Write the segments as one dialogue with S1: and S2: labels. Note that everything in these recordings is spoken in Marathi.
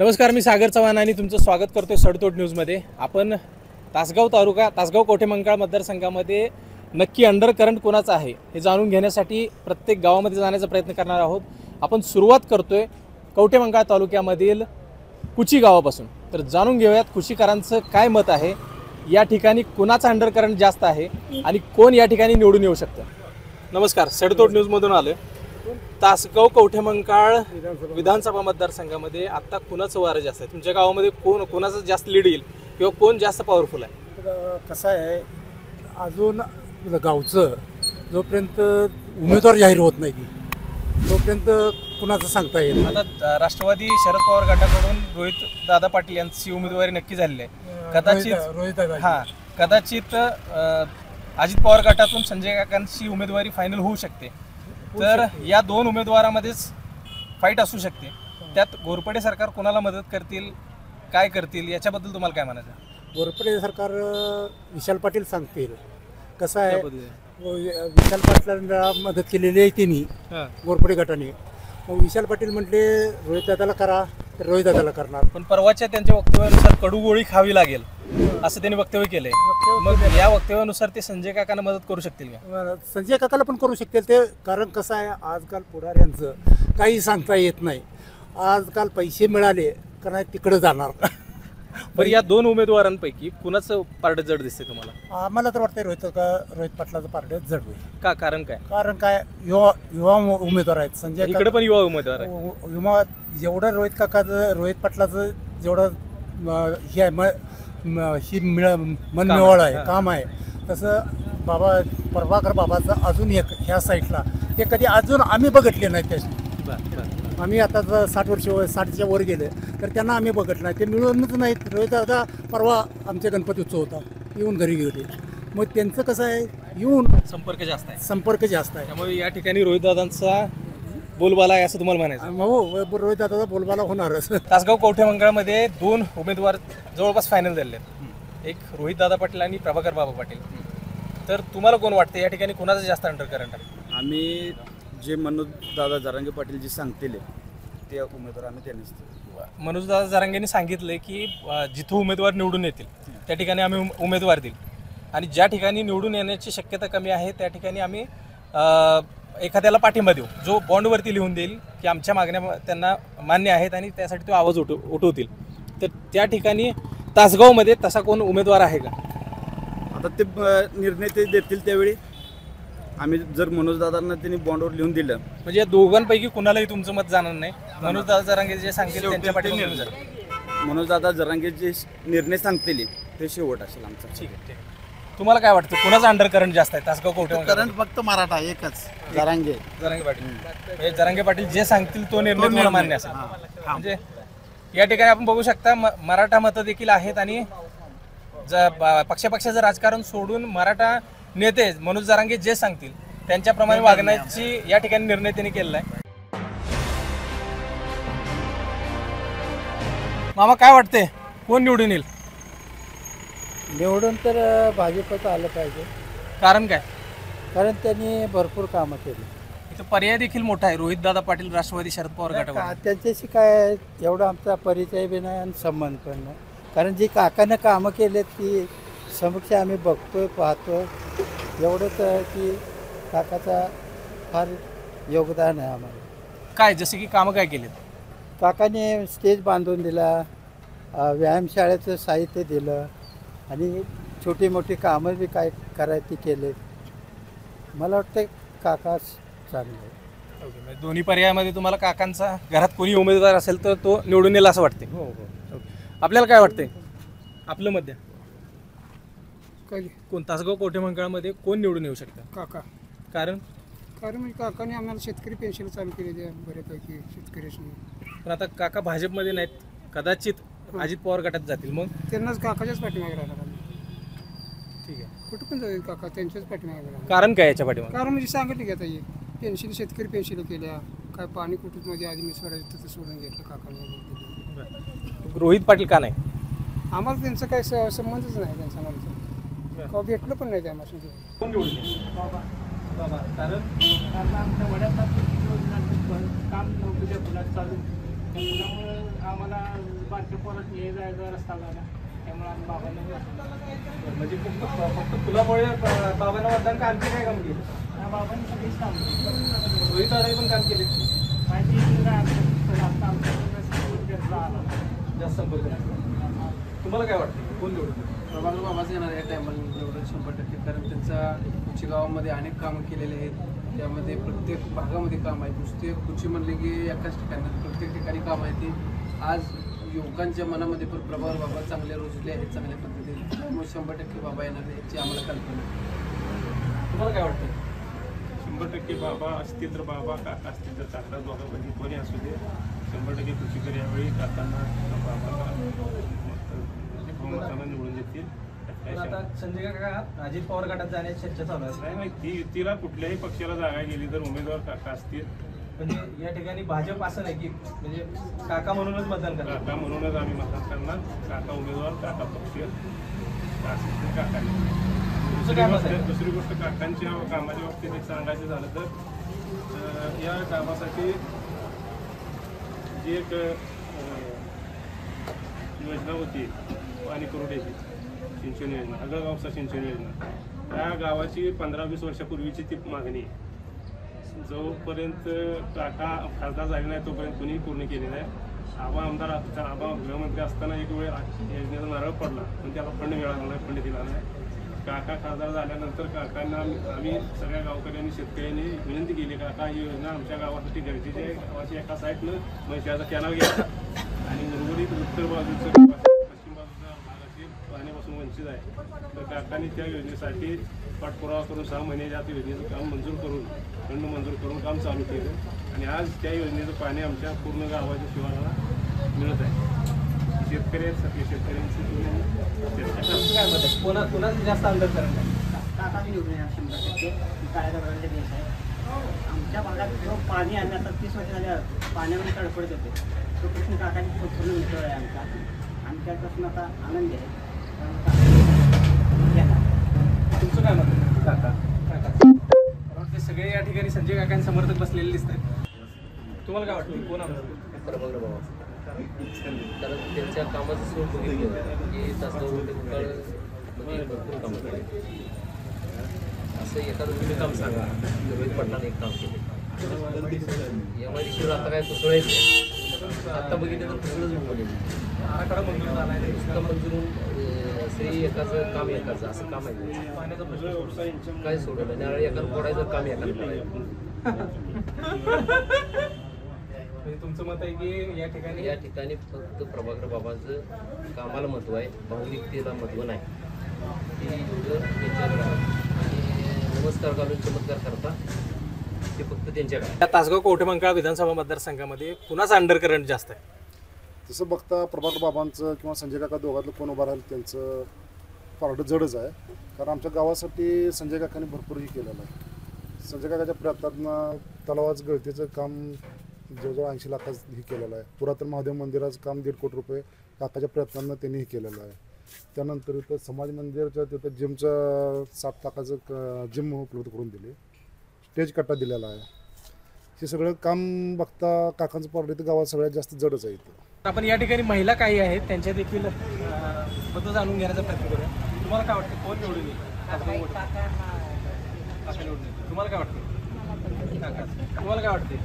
S1: नमस्कार, मी सागर चव्हाण आणि तुमचं स्वागत करतोय सडतोड न्यूजमध्ये। आपण तासगाव कवठेमहांकाळ मतदारसंघामध्ये नक्की अंडर करंट कोणाचा आहे हे जाणून घेण्यासाठी प्रत्येक गावामध्ये जाण्याचा प्रयत्न करणार आहोत। आपण सुरुवात करतोय कवठेमहांकाळ तालुक्यामधील कुची गावापासून। तर जाणून घेऊयात कुचीकरांचं काय मत आहे, या ठिकाणी कोणाचा अंडर करंट जास्त आहे आणि कोण या ठिकाणी निवडून येऊ शकतं। नमस्कार, सडतोड न्यूजमधून आलोय। तासगाव कवठेमहांकाळ विधानसभा मतदारसंघामध्ये आता कुणाचं वारं जास्त आहे? तुमच्या गावामध्ये कोणाचं जास्त लीड येईल किंवा कोण जास्त पॉवरफुल आहे?
S2: कसं आहे, अजून गावचं जोपर्यंत उमेदवार जाहीर होत नाही तोपर्यंत कुणाचं सांगता येईल।
S1: आता राष्ट्रवादी शरद पवार गटाकडून रोहित दादा पाटील यांची उमेदवारी नक्की झालेली आहे। कदाचित अजित पवार गटातून संजय काकांची उमेदवारी फायनल होऊ शकते। तर या दोन उमेदवारामध्येच फाईट असू शकते। त्यात घोरपडे सरकार कोणाला मदत करतील, काय करतील, याच्याबद्दल तुम्हाला काय म्हणायचं?
S2: घोरपडे सरकार विशाल पाटील सांगतील। कसं आहे, विशाल पाटलांना मदत केलेली आहे त्यांनी घोरपडे गटाने। मग विशाल पाटील म्हटले रोहित दादाला करा, तर रोहित दादाला करणार।
S1: पण परवाच्या त्यांच्या वक्तव्यानुसार कडूगोळी खावी लागेल असं त्यांनी वक्तव्य केलंय। मग या वक्तव्यानुसार ते संजय काकांना मदत करू शकतील का?
S2: संजय काकाला पण करू शकतील ते, कारण कसं आहे, आजकाल पुढाऱ्यांचं काही सांगता येत नाही। आजकाल पैसे मिळाले का नाही तिकडे जाणार।
S1: बरं, या दोन उमेदवारांपैकी कुणाचं पारडं जड दिसते तुम्हाला?
S2: आम्हाला तर वाटतं रोहित पाटलाचं पारडं जड होईल।
S1: का? कारण काय?
S2: कारण काय, युवा उमेदवार आहेत। संजय
S1: इकडे पण युवा उमेदवार आहे।
S2: युवा जेवढं रोहित पाटलाचं जेवढं हे आहे मनमिळावळ आहे, काम आहे, तसं प्रभाकर बाबाचं अजून एक ह्या साईडला ते कधी अजून आम्ही बघितले नाही। त्याची आम्ही आता 60च्या वर गेले तर त्यांना आम्ही बघितलं नाही, ते मिळूनच नाहीत। रोहित दादा परवा आमच्या गणपती उत्सव होता, येऊन घरी गेले। मग त्यांचं कसं आहे, येऊन संपर्क जास्त आहे।
S1: त्यामुळे या ठिकाणी रोहित दादांचा बोलबाला आहे असं तुम्हाला म्हणायचं?
S2: हो, रोहित दादाचा बोलबाला होणारच।
S1: तासगाव कवठेमहांकाळमध्ये दोन उमेदवार जवळपास फायनल झालेले आहेत, एक रोहित दादा पाटील आणि प्रभाकर बाबा पाटील। तर तुम्हाला कोण वाटतं या ठिकाणी कोणाचं जास्त अंडर करंट आहे?
S3: आम्ही जे मनोज दादा जरांगे पाटील जे सांगतील ते उमेदवार आम्ही त्यांनीच।
S1: मनोज दादा जरांगेंनी सांगितलं की जिथं उमेदवार निवडून येतील त्या ठिकाणी आम्ही उमेदवार देईल, आणि ज्या ठिकाणी निवडून येण्याची शक्यता कमी आहे त्या ठिकाणी आम्ही एखाद्याला पाठिंबा देऊ, जो बॉन्डवरती लिहून देईल की आमच्या मागण्या त्यांना मान्य आहेत आणि त्यासाठी तो आवाज उठवतील। तर त्या ठिकाणी तासगावमध्ये तसा कोण उमेदवार आहे का?
S3: आता ते निर्णय ते देतील त्यावेळी आम्ही, जर मनोज दादांना त्यांनी बॉन्डवर लिहून दिलं
S1: म्हणजे या दोघांपैकी कुणालाही तुमचं मत जाणार नाही, मनोज दादा जरांगे जे सांगतील त्यांच्या पाठीमागे
S3: मनोज दादा जरांगे जे निर्णय सांगतील ते शेवट असेल आमचा।
S1: ठीक आहे। तुम्हाला काय वाटतं कुणाचं अंडर करंट जास्त आहे तासगाव कवठेमहांकाळ?
S4: करंट फक्त मराठा एकच, जरांगे
S1: पाटील। म्हणजे जरांगे पाटील जे सांगतील तो निर्णय तुम्हाला मान्य असेल। म्हणजे या ठिकाणी आपण बघू शकता मराठा मतं देखील आहेत, आणि पक्षाचं राजकारण सोडून मराठा नेते मनोज जरांगे जे सांगतील त्यांच्याप्रमाणे वागण्याची या ठिकाणी निर्णय त्यांनी केलेला आहे। मामा, काय वाटते कोण निवडून येईल?
S5: निवडून तर भाजपचं आलं पाहिजे।
S1: कारण काय?
S5: कारण त्यांनी भरपूर कामं केली।
S1: इथं पर्याय देखील मोठा आहे, रोहित दादा पाटील राष्ट्रवादी शरद पवार गटावर।
S5: त्यांच्याशी काय एवढा आमचा परिचय बी नाही आणि संबंध पण नाही, कारण जी काकानं कामं केलेत ती समक्ष आम्ही बघतोय, पाहतोय। एवढंच की काकाचा फार योगदान आहे आम्हाला।
S1: काय, जसे की कामं काय केलेत?
S5: काकाने स्टेज बांधून दिला, व्यायामशाळेचं साहित्य दिलं, आणि छोटी मोठी कामं बी काय करायची केले। मला वाटतं काका चांगले आहे।
S1: ओके, दोन्ही पर्यायामध्ये तुम्हाला काकांचा घरात कोणी उमेदवार असेल तर तो निवडून येईल असं वाटते?
S5: हो।
S1: आपल्याला काय वाटतंय? आपलं मत द्या।
S6: काय
S1: कोण तासगाव कवठेमहांकाळमध्ये कोण निवडून येऊ शकतं?
S6: काका.
S1: कारण
S6: म्हणजे काकाने आम्हाला शेतकरी पेन्शन चालू केली आहे बऱ्यापैकी शेतकऱ्याशी।
S1: पण आता काका भाजपमध्ये नाहीत, कदाचित अजित पवार गटात जातील, मग
S6: त्यांनाच काकाच्याच पाठीमागे राहणार आम्ही।
S1: ठीक आहे,
S6: कुठं पण जाईल काका त्यांच्याच पाठीमागे राहणार।
S1: कारण काय याच्या पाठीमागे?
S6: कारण म्हणजे सांगितलं की आता हे पेन्शन, शेतकरी पेन्शन केल्या, काय पाणी कुटुंबमध्ये आधी मी स्वराज्य तिथं सोडून घेतलं काकाने।
S1: रोहित पाटील का नाही?
S6: आम्हाला त्यांचं काही संबंधच नाही त्यांचा माणसं, का भेटलं पण नाही त्यामध्ये।
S1: कोण निवडून येईल?
S6: बाबा
S1: कारण
S6: आमच्या वड्यात काम नोकरीच्या मुलात चालू, त्यामुळं
S7: आम्हाला बारक्या पोरात ये जायचा रस्ता झाला त्यामुळे आम्ही बाबांना
S1: म्हणजे फक्त फुलामुळे बाबांना मतदान का आणखी काय काम केलं?
S7: बाबांनी सगळीच काम केली.
S1: रोहित दादाही पण काम केले.
S7: माहिती जास्त आमच्या
S1: जास्त संपर्क नाही. तुम्हाला काय वाटतं कोण निवडतं?
S8: प्रभाकर बाबाच येणार या टायमाला निवडून 100%. कारण त्यांचा कुची गावामध्ये अनेक कामं केलेले आहेत. त्यामध्ये प्रत्येक भागामध्ये काम आहे. नुसते कुची म्हणले की एकाच ठिकाणी प्रत्येक ठिकाणी काम आहे. ते आज युवकांच्या मनामध्ये पण प्रभाकर बाबा चांगले रुजले आहेत चांगल्या पद्धतीने. त्यामुळे 100% बाबा येणार याची आम्हाला कल्पना आहे.
S1: तुम्हाला काय वाटतं?
S9: 100% बाबा असतील तर बाबा, काका असतील तर काका, दोघांपैकी कोणी असू दे 100% कुचीकर यावेळी काकांना बाबाला बहुमतानं निवडून देतील.
S1: पण आता संजय काका अजित पवार गटात जाण्याची चर्चा चालू आहे.
S9: नाही, तिला कुठल्याही पक्षाला जागा गेली तर उमेदवार काका असतील.
S1: म्हणजे या ठिकाणी भाजप असं नाही की म्हणजे काका म्हणूनच मतदान करणार.
S9: काका म्हणूनच आम्ही मतदान करणार. काका उमेदवार, काका पक्ष असेल तर काका. दुसरी गोष्ट काकांच्या कामाच्या बाबतीत एक सांगायचं झालं तर या कामासाठी जी एक योजना होती पाणी पुरवठ्याची सिंचन योजना, आगळगावचा सिंचन योजना, त्या गावाची 15-20 वर्षापूर्वीची ती मागणी आहे. जोपर्यंत काका खासदार झाले नाही तोपर्यंत कुणीही पूर्ण केली नाही. आबा आमदार आबा गृहमंत्री असताना एक वेळ योजनेचा नारळ पडला पण त्याला फंड मिळाला नाही, फंड दिला नाही. काका खासदार झाल्यानंतर काकांना आम्ही सगळ्या गावकऱ्यांनी शेतकऱ्यांनी विनंती केली, काका ही योजना आमच्या गावासाठी गरजेची आहे. गावाची एका साईडनं म्हैसाचा कॅनल घ्या आणि उर्वरित उत्तर बाजूचं पश्चिम बाजूचा भाग असेल पाण्यापासून वंचित आहे. तर काकांनी त्या योजनेसाठी पाठपुरावा करून 6 महिन्याच्या आत योजनेचं काम मंजूर करून फंड मंजूर करून काम चालू केलं आणि आज त्या योजनेचं पाणी आमच्या पूर्ण गावाच्या शिवाराला मिळत आहे. शेतकऱ्यांसाठी शेतकऱ्यांची
S1: काय मत आहे? कोणाचं जास्त आंदोलन करणार?
S7: काका निवडून येणार 100%. काय दगडांचा देश आहे. आमच्या भागात जो पाणी आम्ही आता 30 वर्ष झाल्या पाण्यामध्ये तडफडत होते तो कृष्ण काकांची पूर्ण मित्र आहे आमचा. आणि त्यापासून आता आनंद आहे.
S1: तुमचं काय मत आहे? काका ते सगळे या ठिकाणी संजय काकांचे समर्थक बसलेले दिसत आहेत. तुम्हाला काय वाटतं कोण आमदार?
S10: प्रभाकर बाबा. कारण त्यांच्या कामाचं स्वरूप बघितलं की तासगावमध्ये भरपूर कामं केली. असं एखादं तुम्ही काम सांगा. रोहित पाटलाने एक काम केले. एमआयडीसीवर आता काय कुसळायचं नाही. आत्ता बघितलं तर कुसळच बोलले
S1: मंजूर झाला आहे
S10: नुसतं मंजूरून श्री एकाचं काम एकाचं असं काम आहे.
S1: पाण्याचा प्रश्न
S10: काय सोडलं नारळ एकानं फोडायचं काम एकानं करायचं.
S1: तुमचं मत आहे की
S10: या ठिकाणी फक्त प्रभाकर बाबांचं कामाला महत्त्व आहे, भावनिकतेला महत्त्व नाही. ते त्यांच्याकडे आणि नमस्कार घालून चमत्कार करता ते फक्त त्यांच्याकडे.
S1: या तासगाव कवठेमंकाळ विधानसभा मतदारसंघामध्ये कुणाचं अंडरकरंट जास्त आहे?
S11: तसं बघता प्रभाकर बाबांचं किंवा संजय काका दोघातलं कोण उभं राहील त्यांचं पारडं जडच आहे. कारण आमच्या गावासाठी संजय काकांनी भरपूरही केलेलं आहे. संजय काकाच्या प्रयत्नातनं तलावाचं गळतीचं काम जवळजवळ 80 लाखाचं हे केलेलं आहे. पुरातन महादेव मंदिराचं काम 1.5 कोटी रुपये काकाच्या प्रयत्नांनं त्यांनीही केलेलं आहे. त्यानंतर इथं समाज मंदिराच्या तिथं जिमचं 7 लाखाचं जिम उपलब्ध करून दिले, स्टेज कट्टा दिलेला आहे. हे सगळं काम बघता काकांचं पारडं इथं गावात सगळ्यात जास्त जडच आहे. इथं
S1: आपण या ठिकाणी महिला काही आहेत त्यांच्या देखील मतं जाणून घेण्याचा प्रयत्न करूया. तुम्हाला काय वाटतं कोण निवडून येईल? काका निवडून येईल. तुम्हाला काय वाटतं? काका. तुम्हाला काय वाटते?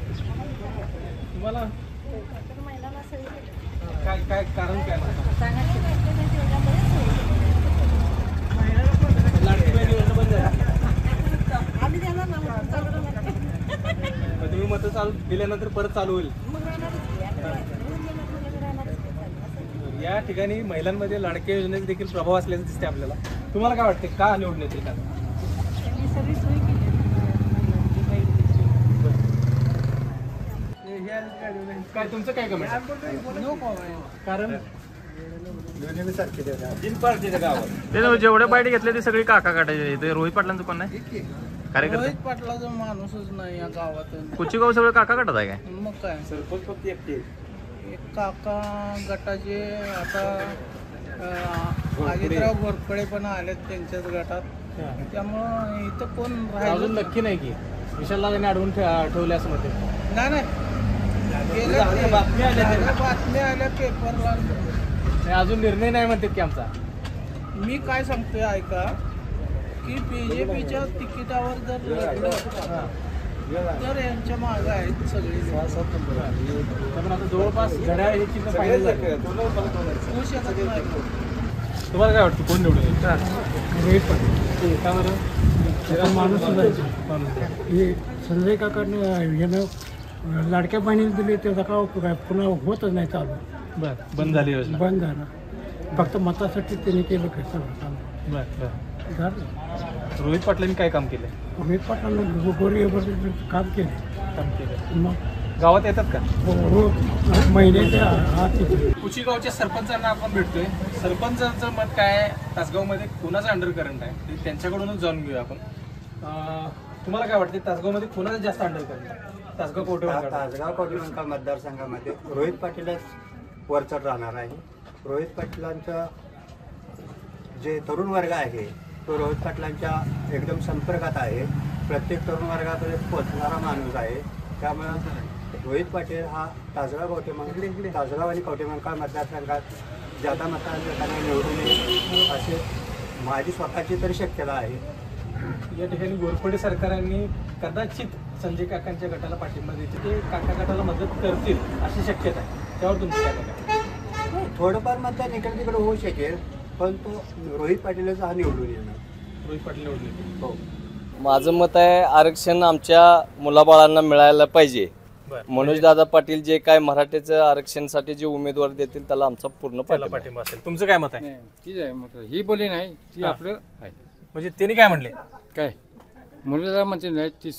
S1: तुम्हाला काय काय कारण काय लाडकी बहीण योजना बंद आहे? तुम्ही मतं चालू दिल्यानंतर परत चालू होईल. या ठिकाणी महिलांमध्ये लाडक्या योजनेचा देखील प्रभाव असल्याचं दिसते आपल्याला. तुम्हाला काय वाटते का निवडून येतील? का काय तुमचं काय कमेंट? कारण
S12: जेवढे बाईट घेतले ते सगळी काका काढायचे. ते रोहित पाटलांचं कोण नाही कार्यकर्ता?
S8: रोहित पाटलाचा माणूसच नाही या गावातून.
S12: कुची गाव सगळं काका काढत आहे काय?
S8: मग काय
S3: सरपंच फक्त एकटे
S8: एक काका गटाचे आता अजितराव घोरपडे पण आलेत त्यांच्याच गटात. त्यामुळं इथं कोण
S1: अजून नक्की नाही की विशालला त्यांनी अडवून ठेवले असं म्हणते.
S8: नाही
S1: बातम्या
S6: आल्या पेपरला.
S1: अजून निर्णय नाही म्हणतात की आमचा.
S6: मी काय सांगतोय ऐका की बीजेपीच्या तिकिटावर जर लढलं तर यांच्या मागं आहेत सगळे.
S1: पण आता जवळपास घड्याळ हे चिन्ह पाहिलं जातं.
S6: होऊ शकत नाही.
S1: तुम्हाला काय वाटतं कोण निवडून येईल? का बरं?
S2: माणूस हे संजय काकांनी यानं लाडक्या बहिणीने दिले त्याचा का उपयोग आहे? पुन्हा होतच नाही चालू.
S1: बरं, बंद झाली योजना.
S2: बंद झालं. फक्त मतासाठी त्यांनी केलं काय सगळं काम.
S1: बरं.
S2: झालं.
S1: रोहित पाटलांनी काय काम केलं?
S2: अमित पाटलांना गोरी काम केलं. मग
S1: गावात येतात का?
S2: हो, महिन्याच्या आत
S1: कुची गावच्या सरपंचांना आपण भेटतोय. सरपंचांचं मत काय आहे? तासगावमध्ये कोणाचं अंडर करंट आहे ते त्यांच्याकडूनच जाणून घेऊया आपण. तुम्हाला काय वाटते तासगावमध्ये कोणाचं जास्त अंडर करंट आहे? तासगाव
S5: कोटेमंकाळ मतदारसंघामध्ये रोहित पाटीलच वरचढ राहणार आहे. रोहित पाटलांचं जे तरुण वर्ग आहे तो रोहित पाटलांच्या एकदम संपर्कात आहे. प्रत्येक तरुण वर्गाकडे पोचणारा माणूस आहे. त्यामुळे रोहित पाटील हा तासगाव आणि कवटेमंकाळ मतदारसंघात जादा मतांना निवडून येईल असे माझी स्वतःची तरी शक्यता आहे.
S1: या ठिकाणी घोरपडे सरकारांनी कदाचित संजय काकांच्या गटाला पाठिंबा देते, ते काका गटाला मदत करतील अशी शक्यता आहे. त्यावर तुमचं काय मत?
S5: थोडंफार मतदान इकडे तिकडे होऊ शकेल, पण तो रोहित पाटीलच हा निवडून येणार.
S1: रोहित पाटील निवडून येतील.
S5: हो.
S13: माझं मत आहे आरक्षण आमच्या मुलाबाळांना मिळायला पाहिजे. मनोजदादा पाटील जे काय मराठीचं आरक्षणसाठी जे उमेदवार देतील त्याला आमचा पूर्ण
S1: पाठिंबा असेल. तुमचं काय मत आहे?
S6: ठीक आहे. मग ही बोली नाही ती आपलं आहे.
S1: म्हणजे त्यांनी काय म्हणले?
S6: काय मुलीला म्हणते नाही तीच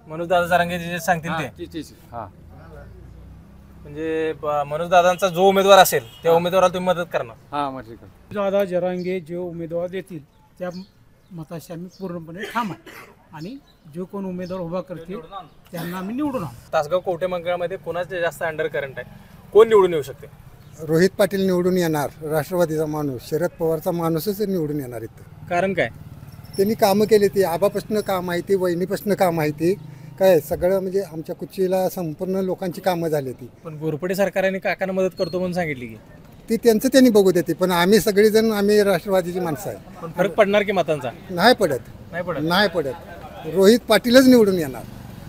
S1: मनोजदादा जरांगे जे सांगतील ते
S6: तीच. हां,
S1: म्हणजे मनोजदादांचा जो उमेदवार असेल त्या उमेदवाराला तुम्ही मदत करणार?
S6: हां, मग ठीक आहे.
S2: दादा जरांगे जे उमेदवार देतील त्या मताशी आम्ही पूर्णपणे ठाम आहे आणि जो कोण उमेदवार उभा करतील त्यांना आम्ही निवडून आणू.
S1: तासगाव कवटेमंकाळमध्ये कोणाचे जास्त अंडर करंट आहे? कोण निवडून येऊ शकते?
S5: रोहित पाटील निवडून येणार. राष्ट्रवादीचा माणूस, शरद पवारचा माणूसच निवडून येणार इथं.
S1: कारण काय?
S5: त्यांनी कामं केली. ती आबापासून काम आहे, ती वहिनीपासून काम आहे, ती काय सगळं म्हणजे आमच्या कुचीला संपूर्ण लोकांची कामं झाली ती.
S1: पण घोरपडे सरकारने काकांना मदत करतो म्हणून सांगितली की
S5: ती त्यांचं त्यांनी बघू देते. पण आम्ही सगळेजण आम्ही राष्ट्रवादीची माणसं आहे.
S1: पण फरक पडणार की मतांचा?
S5: नाही पडत. रोहित पाटीलच निवडून येणार.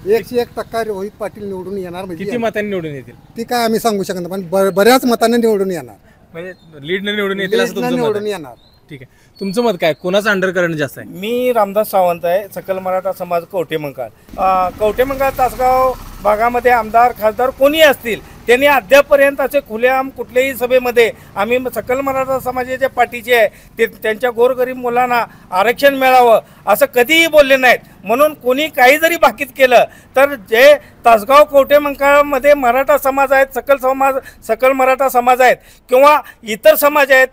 S5: 101% रोहित पाटील निवडून येणार. म्हणजे
S1: किती मतांनी निवडून येतील
S5: ती काय आम्ही सांगू शकत नाही, पण बऱ्याच मतांनी निवडून येणार.
S1: म्हणजे लीडने निवडून येतील असं तुमचं मत
S5: निवडून
S1: आहे?
S5: येणार.
S1: ठीक आहे. तुमचं मत काय? कोणाचं अंडर करंट जास्त आहे?
S14: मी रामदास सावंत आहे, सकल मराठा समाज कवटेमंकाळ. कवटेमंकाळ तासगाव भागामध्ये आमदार खासदार कोणी असतील त्यांनी अद्यापर्यंत असे खुलेआम कुठल्याही सभेमध्ये आम्ही सकल मराठा समाजाच्या पाठीचे आहे ते त्यांच्या गोरगरीब मुलांना आरक्षण मिळावं असं कधीही बोलले नाहीत. म्हणून कोणी काही जरी बाकीत केलं तर जे तासगाव कवटेमंकाळमध्ये मराठा समाज आहेत, सकल मराठा समाज आहेत किंवा इतर समाज आहेत,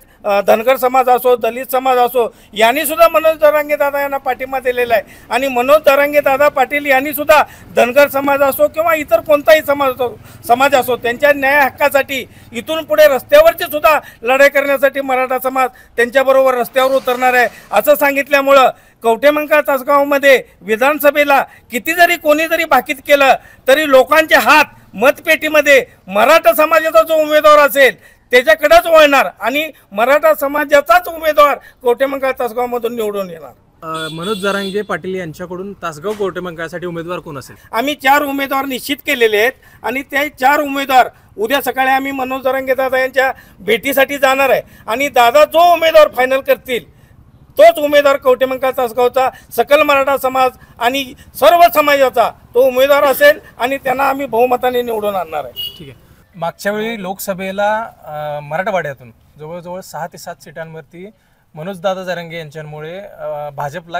S14: धनगर समाज असो, दलित समाज असो, यांनी सुद्धा मनोज जरांगे दादा यांना पाठिंबा दिलेला आहे. आणि मनोज जरांगे दादा पाटील यांनी सुद्धा धनगर समाज असो किंवा इतर कोणताही समाज असो त्यांच्या न्याय हक्कासाठी इथून पुढे रस्त्यावरची सुद्धा लढाई करण्यासाठी मराठा समाज त्यांच्याबरोबर रस्त्यावर उतरणार आहे असं सांगितल्यामुळं कवटेमंकाळ तासगावमध्ये विधानसभेला किती जरी कोणी जरी बाकीत केलं तरी लोकांचे हात मतपेटीमध्ये मराठा समाजाचा जो उमेदवार असेल त्याच्याकडेच वळणार आणि मराठा समाजाचाच उमेदवार कवटेमंकाळ तासगावमधून निवडून येणार.
S1: मनोज जरांगे पाटील यांच्याकडून तासगाव कवटेमंकाळसाठी उमेदवार कोण असेल?
S14: आम्ही 4 उमेदवार निश्चित केलेले आहेत आणि ते 4 उमेदवार उद्या सकाळी आम्ही मनोज जरांगे दादा यांच्या भेटीसाठी जाणार आहे आणि दादा जो उमेदवार फायनल करतील तोच उमेदवार कवटेमंकाळ तासगावचा सकल मराठा समाज आणि सर्व समाजाचा तो उमेदवार असेल आणि त्यांना आम्ही बहुमताने निवडून आणणार आहे.
S1: ठीक आहे. मागच्या वेळी लोकसभेला मराठवाड्यातून जवळजवळ 6 ते 7 सीटांवरती मनोजदादा जरांगे यांच्यामुळे भाजपला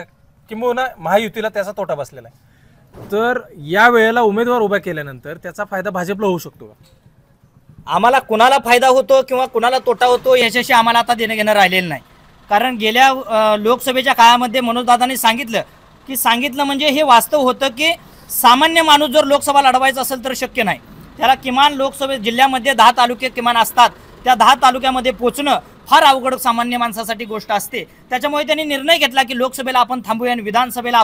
S1: किंबहुना महायुतीला त्याचा तोटा बसलेला आहे. तर या वेळेला उमेदवार उभा केल्यानंतर त्याचा फायदा भाजपला होऊ शकतो का?
S7: आम्हाला कुणाला फायदा होतो किंवा कुणाला तोटा होतो याच्याशी आम्हाला आता देणं घेणं राहिलेलं नाही. कारण गेल्या लोकसभेच्या काळामध्ये मनोजदादांनी सांगितलं म्हणजे हे वास्तव होतं की सामान्य माणूस जर लोकसभा लढवायचं असेल तर शक्य नाही. त्याला किमान लोकसभे जिल्ह्यामध्ये 10 तालुके किमान असतात. त्या 10 तालुक्यामध्ये पोचणं फार अवघड सामान्य माणसासाठी गोष्ट असते. त्याच्यामुळे त्यांनी निर्णय घेतला की लोकसभेला आपण थांबूया आणि विधानसभेला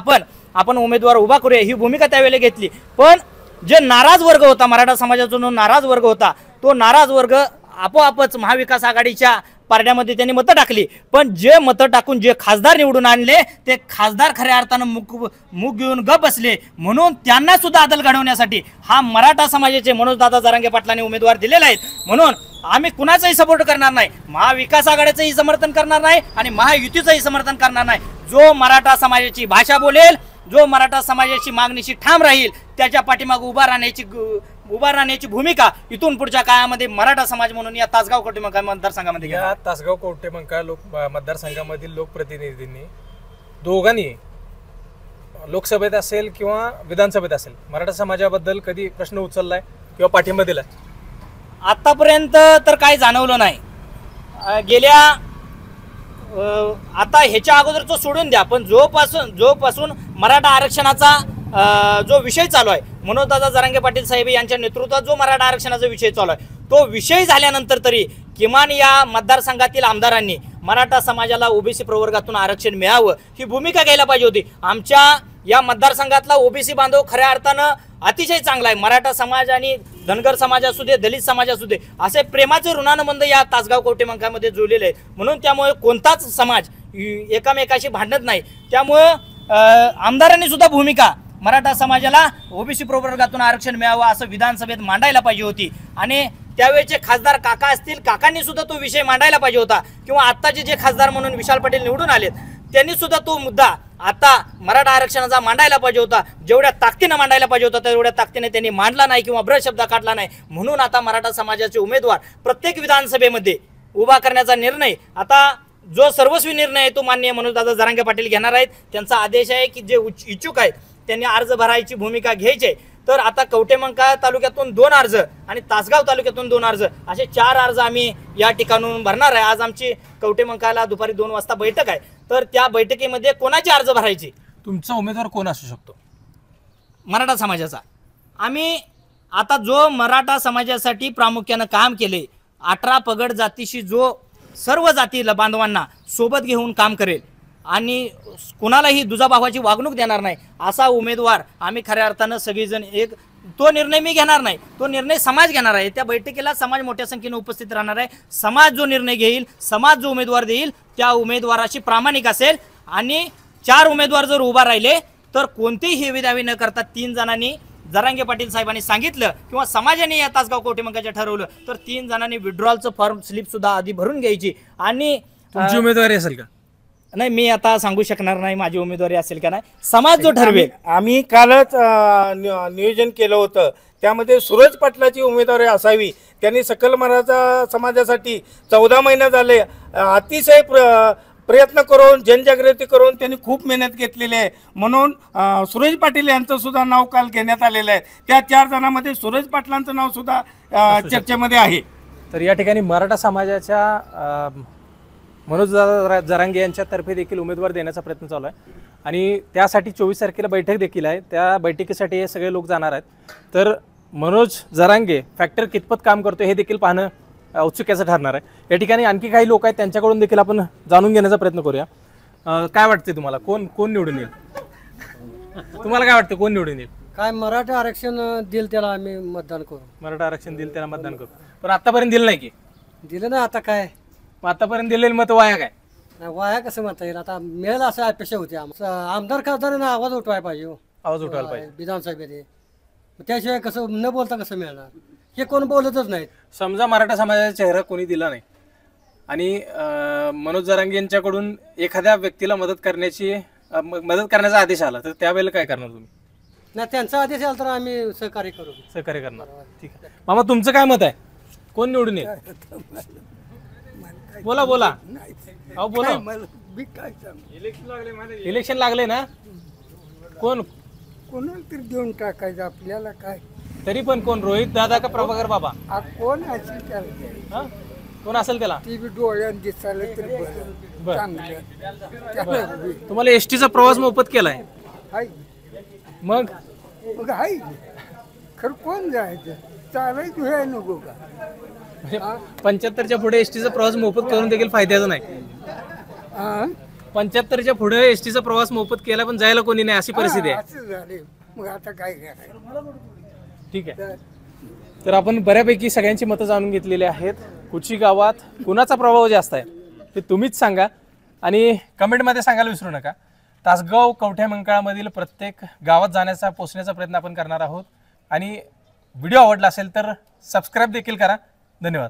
S7: आपण उमेदवार उभा करूया ही भूमिका त्यावेळेला घेतली. पण
S15: जे नाराज वर्ग होता, मराठा समाजाचा जो नाराज वर्ग होता, तो नाराज वर्ग आपोआपच महाविकास आघाडीच्या पारड्यामध्ये त्यांनी मतं टाकली. पण जे मतं टाकून जे खासदार निवडून आणले ते खासदार खऱ्या अर्थानं मुख घेऊन गप बसले. म्हणून त्यांना सुद्धा अदल घडवण्यासाठी हा मराठा समाजाचे मनोजदादा जरांगे पाटलांनी उमेदवार दिलेले आहेत. म्हणून आम्ही कुणाचाही सपोर्ट करणार नाही, महाविकास आघाडीचंही समर्थन करणार नाही आणि महायुतीचंही समर्थन करणार नाही. जो मराठा समाजाची भाषा बोलेल, जो मराठा समाजाची मागणीशी ठाम राहील, त्याच्या पाठीमागे उभा राहण्याची भूमिका इथून पुढच्या काळामध्ये मराठा समाज म्हणून या तासगाव कवठेमंकाळ मतदारसंघामध्ये
S1: या तासगाव कवठेमंकाळ मतदारसंघामधील लोकप्रतिनिधींनी दोघांनी लोकसभेत असेल किंवा विधानसभेत असेल मराठा समाजाबद्दल कधी प्रश्न उचललाय किंवा पाठिंबा दिलाय?
S15: आतापर्यंत तर काय जाणवलं नाही. गेल्या आता ह्याच्या अगोदरचं सोडून द्या, पण जोपासून मराठा आरक्षणाचा जो विषय चालू आहे, मनोजदादा जरांगे पाटील साहेब यांच्या नेतृत्वात जो मराठा आरक्षणाचा विषय चालू आहे, तो विषय झाल्यानंतर तरी किमान या मतदारसंघातील आमदारांनी मराठा समाजाला ओबीसी प्रवर्गातून आरक्षण मिळावं ही भूमिका घ्यायला पाहिजे होती. आमच्या या मतदारसंघातला ओबीसी बांधव खऱ्या अर्थानं अतिशय चांगला आहे. मराठा समाज आणि धनगर समाज असू दे, दलित समाज असू दे, असे प्रेमाचे ऋणानुबंध या तासगाव कवठेमंकाळमध्ये जुळलेले आहेत. म्हणून त्यामुळे कोणताच समाज एकामेकाशी भांडत नाही. त्यामुळं आमदारांनी सुद्धा भूमिका मराठा समाजाला ओबीसी प्रवर्गातून आरक्षण मिळावं असं विधानसभेत मांडायला पाहिजे होती. आणि त्यावेळेचे खासदार काका असतील, काकांनी सुद्धा तो विषय मांडायला पाहिजे होता. किंवा आत्ताचे जे खासदार म्हणून विशाल पाटील निवडून आलेत त्यांनी सुद्धा तो मुद्दा आता मराठा आरक्षणाचा मांडायला पाहिजे होता. जेवढ्या ताकदीनं मांडायला पाहिजे होता तेवढ्या ताकदीने त्यांनी मांडला नाही किंवा ब्रशब्द काढला नाही. म्हणून आता मराठा समाजाचे उमेदवार प्रत्येक विधानसभेमध्ये उभा करण्याचा निर्णय, आता जो सर्वस्वी निर्णय आहे तो माननीय मनोजदादा जरांगे पाटील घेणार आहेत. त्यांचा आदेश आहे की जे इच्छुक आहेत त्यांनी अर्ज भरायची भूमिका घ्यायची. तर आता कवठेमंकाळ तालुक्यातून 2 अर्ज आणि तासगाव तालुक्यातून 2 अर्ज असे 4 अर्ज आम्ही या ठिकाणून भरणार आहे. आज आमची कवठेमंकाळला दुपारी 2 वाजता बैठक आहे. तर त्या बैठकीमध्ये कोणाचे अर्ज भरायचे?
S1: तुमचा उमेदवार कोण असू शकतो?
S15: मराठा समाजाचा. आम्ही आता जो मराठा समाजासाठी प्रामुख्यानं काम केले, 18 पगड जातीशी जो सर्व जातीला बांधवांना सोबत घेऊन काम करेल आणि कुणालाही दुजाभावाची वागणूक देणार नाही असा उमेदवार आम्ही खऱ्या अर्थानं सगळेजण एक, तो निर्णय मी घेणार नाही, तो निर्णय समाज घेणार आहे. त्या बैठकीला समाज मोठ्या संख्येने उपस्थित राहणार आहे. समाज जो निर्णय घेईल, समाज जो उमेदवार देईल त्या उमेदवाराशी प्रामाणिक असेल. आणि 4 उमेदवार जर उभा राहिले तर कोणतेही हेवेदावे न करता 3 जणांनी जरांगे पाटील साहेबांनी सांगितलं किंवा समाजाने या तासगाव कवठेमंकाळच्या ठरवलं तर 3 जणांनी विड्रॉलचं फॉर्म स्लिप सुद्धा आधी भरून घ्यायची. आणि
S1: तुमची उमेदवारी असेल का?
S15: नाही, मी आता सांगू शकणार नाही माझी उमेदवारी असेल का नाही, समाज जो ठरवेल.
S14: आम्ही कालच नियोजन केलं होतं, त्यामध्ये सूरज पाटलाची उमेदवारी असावी. त्यांनी सकल मराठा समाजासाठी 14 महिने झाले अतिशय प्रयत्न करून जनजागृती करून त्यांनी खूप मेहनत घेतलेली आहे. म्हणून सूरज पाटील यांचं सुद्धा नाव काल घेण्यात आलेलं आहे. त्या 4 जणांमध्ये सूरज पाटलांचं नाव सुद्धा चर्चेमध्ये आहे.
S1: तर या ठिकाणी मराठा समाजाच्या मनोजदादा जरांगे यांच्यातर्फे देखील उमेदवार देण्याचा प्रयत्न चालू आहे आणि त्यासाठी 24 तारखेला बैठक देखील आहे. त्या बैठकीसाठी हे सगळे लोक जाणार आहेत. तर मनोज जरांगे फॅक्टर कितपत काम करतो हे देखील पाहणं औत्सुक्याचं ठरणार आहे. या ठिकाणी आणखी काही लोक आहेत, त्यांच्याकडून देखील आपण जाणून घेण्याचा प्रयत्न करूया. काय वाटते तुम्हाला, कोण निवडून येईल? तुम्हाला काय वाटतं, कोण निवडून येईल?
S16: काय मराठा आरक्षण दिल त्याला आम्ही मतदान करू.
S1: मराठा आरक्षण दिलं त्याला मतदान करू, पण आतापर्यंत दिलं नाही की?
S16: दिलं ना. आता काय
S1: आतापर्यंत दिलेलं मत वाया काय?
S16: वाया कसं म्हणता येईल? आता मिळेल असं अपेक्षा होती. आमदार खासदारांना आवाज उठवायला पाहिजे,
S1: आवाज उठवायला पाहिजे
S16: विधानसभेत. त्याशिवाय कसं न बोलता कसं मिळणार? हे कोण बोलतच नाहीत.
S1: समजा मराठा समाजाचा चेहरा कोणी दिला नाही आणि मनोज जरांगे यांच्याकडून एखाद्या व्यक्तीला मदत करण्याचा आदेश आला तर त्यावेळेला काय करणार तुम्ही?
S16: नाही, त्यांचा आदेश आला तर आम्ही सहकार्य करू.
S1: सहकार्य करणार. ठीक आहे मामा, तुमचं काय मत आहे? कोण निवडून येईल? बोला बोला. अहो बोला. इलेक्शन लागले ना,
S5: कोणाला तरी देऊन टाकायचं आपल्याला काय.
S1: तरी पण कोण, रोहित दादा का प्रभाकर बाबा?
S5: कोण असेल त्याला,
S1: कोण असेल त्याला?
S5: ती बी डोळ्यात दिसायला तर चांगलं.
S1: तुम्हाला एसटीचा प्रवास मोफत केलाय मग
S5: हाय खरं कोण जायचं? चालायचं हे नको का?
S1: 75च्या पुढे एसटीचा प्रवास मोफत करून देखील फायद्याचं नाही. 75च्या पुढे एसटीचा प्रवास मोफत केला पण जायला कोणी नाही अशी परिस्थिती आहे.
S5: असं झाले, मग आता काय करायचं?
S1: ठीक आहे. तर आपण बऱ्यापैकी सगळ्यांची मतं जाणून घेतलेली आहेत. कुची गावात कुणाचा प्रभाव जास्त आहे ते तुम्हीच सांगा आणि कमेंटमध्ये सांगायला विसरू नका. तासगाव कवठे मंकाळमधील प्रत्येक गावात जाण्याचा पोचण्याचा प्रयत्न आपण करणार आहोत आणि व्हिडिओ आवडला असेल तर सबस्क्राईब देखील करा. धन्यवाद.